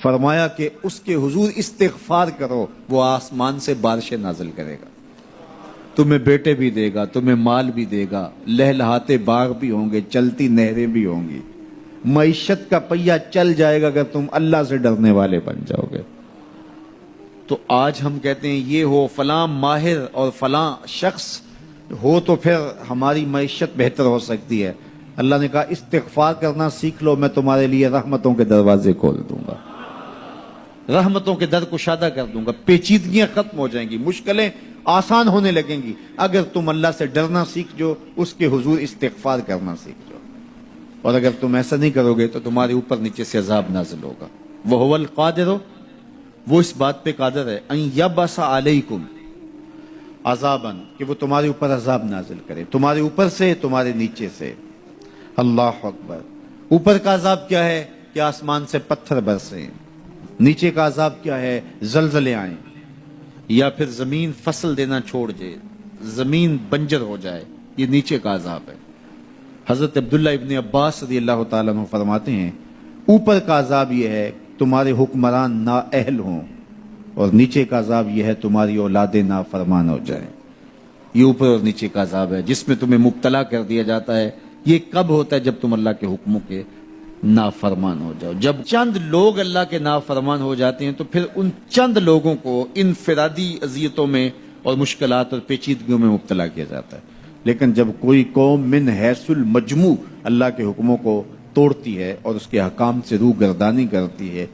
فرمایا کہ اس کے حضور استغفار کرو، وہ آسمان سے بارشیں نازل کرے گا، تمہیں بیٹے بھی دے گا، تمہیں مال بھی دے گا، لہلہاتے باغ بھی ہوں گے، چلتی نہریں بھی ہوں گی، معیشت کا پہیہ چل جائے گا اگر تم اللہ سے ڈرنے والے بن جاؤ گے۔ تو آج ہم کہتے ہیں یہ ہو فلاں ماہر اور فلاں شخص ہو تو پھر ہماری معیشت بہتر ہو سکتی ہے۔ اللہ نے کہا استغفار کرنا سیکھ لو، میں تمہارے لیے رحمتوں کے دروازے کھول دوں گا، رحمتوں کے در کشادہ کر دوں گا، پیچیدگیاں ختم ہو جائیں گی، مشکلیں آسان ہونے لگیں گی اگر تم اللہ سے ڈرنا سیکھ جو، اس کے حضور استغفار کرنا سیکھ جو۔ اور اگر تم ایسا نہیں کرو گے تو تمہارے اوپر نیچے سے عذاب نازل ہوگا۔ وَهُوَ الْقَادِرُ، وہ اس بات پہ قادر ہے، ان یبعث علیکم عذاباً، کہ وہ تمہارے اوپر عذاب نازل کرے، تمہارے اوپر سے، تمہارے نیچے سے۔ اللہ اکبر۔ اوپر کا عذاب کیا ہے کہ آسمان سے پتھر برسیں، نیچے کا عذاب کیا ہے زلزلے آئیں، یا پھر زمین فصل دینا چھوڑ دے، زمین بنجر ہو جائے، یہ نیچے کا عذاب ہے۔ حضرت عبداللہ ابن عباس رضی اللہ تعالیٰ عنہ فرماتے ہیں اوپر کا عذاب یہ ہے تمہارے حکمران نااہل ہوں، اور نیچے کا عذاب یہ ہے تمہاری اولادیں نافرمان ہو جائیں۔ یہ اوپر اور نیچے کا عذاب ہے جس میں تمہیں مبتلا کر دیا جاتا ہے۔ یہ کب ہوتا ہے؟ جب تم اللہ کے حکموں کے نافرمان ہو جاؤ۔ جب چند لوگ اللہ کے نافرمان ہو جاتے ہیں تو پھر ان چند لوگوں کو انفرادی اذیتوں میں اور مشکلات اور پیچیدگیوں میں مبتلا کیا جاتا ہے۔ لیکن جب کوئی قوم من حیث المجموع اللہ کے حکموں کو توڑتی ہے اور اس کے حکام سے روح گردانی کرتی ہے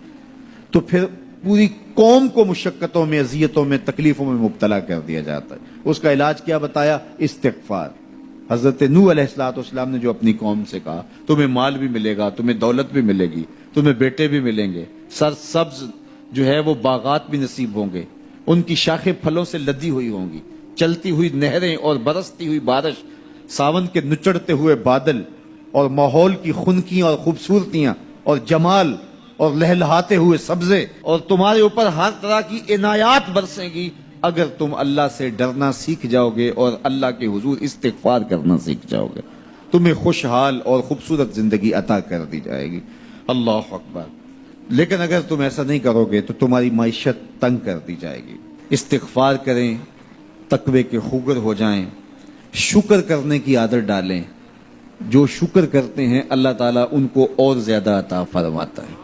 تو پھر پوری قوم کو مشقتوں میں، اذیتوں میں، تکلیفوں میں مبتلا کر دیا جاتا ہے۔ اس کا علاج کیا بتایا؟ استغفار۔ حضرت نوح علیہ السلام نے جو اپنی قوم سے کہا تمہیں مال بھی ملے گا، تمہیں دولت بھی ملے گی، تمہیں بیٹے بھی ملیں گے، سرسبز جو ہے وہ باغات بھی نصیب ہوں گے، ان کی شاخیں پھلوں سے لدی ہوئی ہوں گی، چلتی ہوئی نہریں اور برستی ہوئی بارش، ساون کے نچڑتے ہوئے بادل، اور ماحول کی خنکیاں اور خوبصورتیاں اور جمال اور لہلہاتے ہوئے سبزے، اور تمہارے اوپر ہر طرح کی عنایات برسیں گی اگر تم اللہ سے ڈرنا سیکھ جاؤ گے اور اللہ کے حضور استغفار کرنا سیکھ جاؤ گے، تمہیں خوشحال اور خوبصورت زندگی عطا کر دی جائے گی۔ اللہ اکبر۔ لیکن اگر تم ایسا نہیں کرو گے تو تمہاری معیشت تنگ کر دی جائے گی۔ استغفار کریں، تقوی کے خوگر ہو جائیں، شکر کرنے کی عادت ڈالیں۔ جو شکر کرتے ہیں اللہ تعالیٰ ان کو اور زیادہ عطا فرماتا ہے،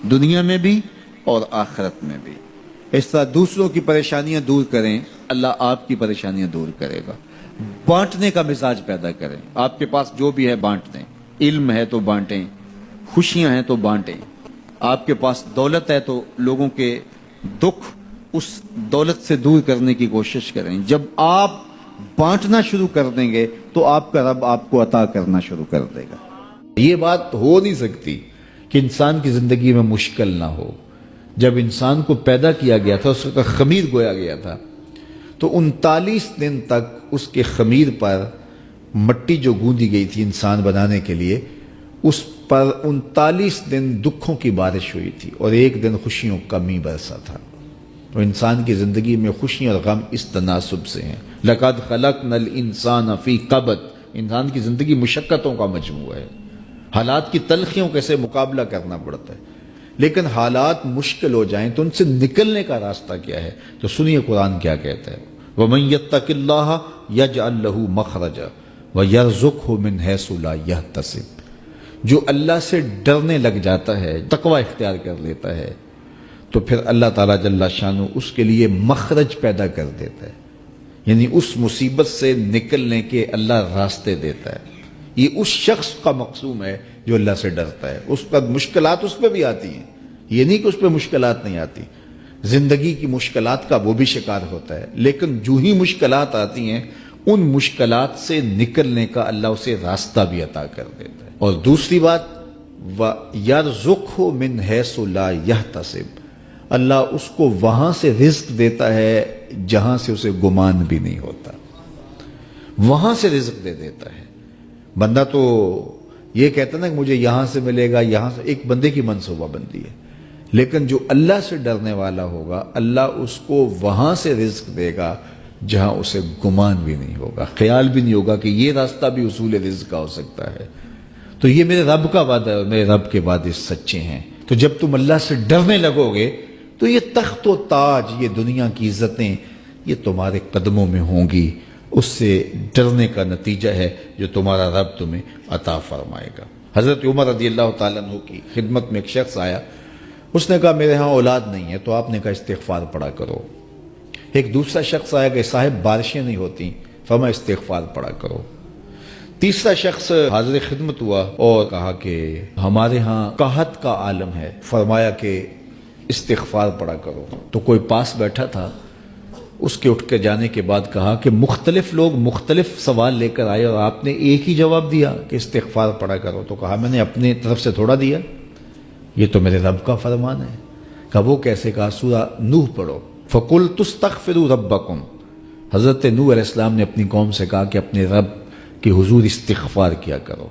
دنیا میں بھی اور آخرت میں بھی۔ اس طرح دوسروں کی پریشانیاں دور کریں، اللہ آپ کی پریشانیاں دور کرے گا۔ بانٹنے کا مزاج پیدا کریں، آپ کے پاس جو بھی ہے بانٹ دیں، علم ہے تو بانٹیں، خوشیاں ہیں تو بانٹیں، آپ کے پاس دولت ہے تو لوگوں کے دکھ اس دولت سے دور کرنے کی کوشش کریں۔ جب آپ بانٹنا شروع کر دیں گے تو آپ کا رب آپ کو عطا کرنا شروع کر دے گا۔ یہ بات ہو نہیں سکتی کہ انسان کی زندگی میں مشکل نہ ہو۔ جب انسان کو پیدا کیا گیا تھا، اس کا خمیر گویا گیا تھا، تو 39 دن تک اس کے خمیر پر مٹی جو گوندی گئی تھی انسان بنانے کے لیے، اس پر 39 دن دکھوں کی بارش ہوئی تھی اور ایک دن خوشیوں کا می برسا تھا۔ تو انسان کی زندگی میں خوشیاں اور غم اس تناسب سے ہیں۔ لَقَدْ خَلَقْنَا الْإِنسَانَ فِي قَبْضٍ، انسان کی زندگی مشقتوں کا مجموعہ ہے، حالات کی تلخیوں کے سے مقابلہ کرنا پڑتا ہے۔ لیکن حالات مشکل ہو جائیں تو ان سے نکلنے کا راستہ کیا ہے؟ تو سنیے قرآن کیا کہتا ہے، وَمَن يَتَّقِ اللَّهَ يَجْعَلْ لَهُ مَخْرَجًا وَيَرْزُقْهُ مِنْ حَيْثُ لَا يَحْتَسِبُ، جو اللہ سے ڈرنے لگ جاتا ہے، تقوی اختیار کر لیتا ہے، تو پھر اللہ تعالیٰ جل شانہ اس کے لیے مخرج پیدا کر دیتا ہے، یعنی اس مصیبت سے نکلنے کے اللہ راستے دیتا ہے۔ یہ اس شخص کا مقصوم ہے جو اللہ سے ڈرتا ہے۔ اس پر مشکلات اس پہ بھی آتی ہیں، یہ نہیں کہ اس پہ مشکلات نہیں آتی، زندگی کی مشکلات کا وہ بھی شکار ہوتا ہے، لیکن جو ہی مشکلات آتی ہیں ان مشکلات سے نکلنے کا اللہ اسے راستہ بھی عطا کر دیتا ہے۔ اور دوسری بات، وَيَرْزُقْهُ مِنْ حَيْثُ لَا يَحْتَسِبُ، اللہ اس کو وہاں سے رزق دیتا ہے جہاں سے اسے گمان بھی نہیں ہوتا، وہاں سے رزق دے دیتا ہے۔ بندہ تو یہ کہتا نا کہ مجھے یہاں سے ملے گا، یہاں سے، ایک بندے کی منصوبہ بندی ہے، لیکن جو اللہ سے ڈرنے والا ہوگا اللہ اس کو وہاں سے رزق دے گا جہاں اسے گمان بھی نہیں ہوگا، خیال بھی نہیں ہوگا کہ یہ راستہ بھی حصول رزق کا ہو سکتا ہے۔ تو یہ میرے رب کا وعدہ ہے اور میرے رب کے وعدے سچے ہیں۔ تو جب تم اللہ سے ڈرنے لگو گے تو یہ تخت و تاج، یہ دنیا کی عزتیں، یہ تمہارے قدموں میں ہوں گی۔ اس سے ڈرنے کا نتیجہ ہے جو تمہارا رب تمہیں عطا فرمائے گا۔ حضرت عمر رضی اللہ تعالیٰ عنہ کی خدمت میں ایک شخص آیا، اس نے کہا میرے ہاں اولاد نہیں ہے، تو آپ نے کہا استغفار پڑھا کرو۔ ایک دوسرا شخص آیا کہ صاحب بارشیں نہیں ہوتی، فرمایا استغفار پڑھا کرو۔ تیسرا شخص حاضر خدمت ہوا اور کہا کہ ہمارے ہاں قحط کا عالم ہے، فرمایا کہ استغفار پڑھا کرو۔ تو کوئی پاس بیٹھا تھا، اس کے اٹھ کے جانے کے بعد کہا کہ مختلف لوگ مختلف سوال لے کر آئے اور آپ نے ایک ہی جواب دیا کہ استغفار پڑھا کرو۔ تو کہا میں نے اپنی طرف سے تھوڑا دیا، یہ تو میرے رب کا فرمان ہے۔ کہا وہ کیسے؟ کہا سورہ نوح پڑھو، فَقُلْتُ اسْتَغْفِرُوا رَبَّكُمْ۔ حضرت نوح علیہ السلام نے اپنی قوم سے کہا کہ اپنے رب کے حضور استغفار کیا کرو،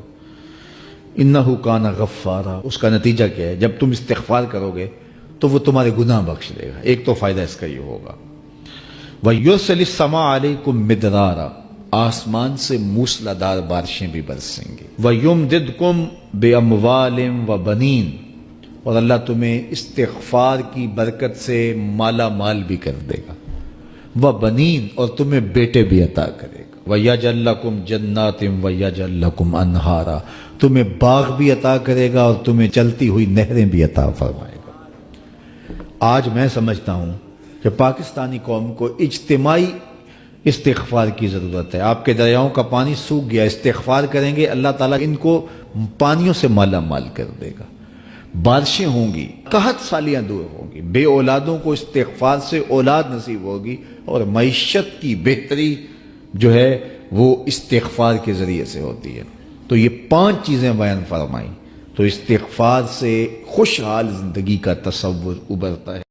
اِنَّهُ كَانَ غَفَّارًا۔ اس کا نتیجہ کیا ہے؟ جب تم استغفار کرو گے تو وہ تمہارے گناہ بخش دے گا۔ ایک تو فائدہ اس کا یہ ہوگا، وَيُرْسِلِ السَّمَاءَ عَلَيْكُمْ مِدْرَارًا، آسمان سے موسلادھار بارشیں بھی برسیں گی، وَيُمْدِدْكُمْ بِأَمْوَالٍ وَبَنِينَ، اور اللہ تمہیں استغفار کی برکت سے مالا مال بھی کر دے گا، وَبَنِينَ، اور تمہیں بیٹے بھی عطا کرے گا، وَيَجْعَلْ لَكُمْ جَنَّاتٍ وَيَجْعَلْ لَكُمْ أَنْهَارًا، تمہیں باغ بھی عطا کرے گا اور تمہیں چلتی ہوئی نہریں بھی عطا فرمائے گا۔ آج میں سمجھتا ہوں کہ پاکستانی قوم کو اجتماعی استغفار کی ضرورت ہے۔ آپ کے دریاؤں کا پانی سوکھ گیا، استغفار کریں گے اللہ تعالیٰ ان کو پانیوں سے مالا مال کر دے گا، بارشیں ہوں گی، قحط سالیاں دور ہوں گی، بے اولادوں کو استغفار سے اولاد نصیب ہوگی، اور معیشت کی بہتری جو ہے وہ استغفار کے ذریعے سے ہوتی ہے۔ تو یہ 5 چیزیں بیان فرمائیں، تو استغفار سے خوشحال زندگی کا تصور ابھرتا ہے۔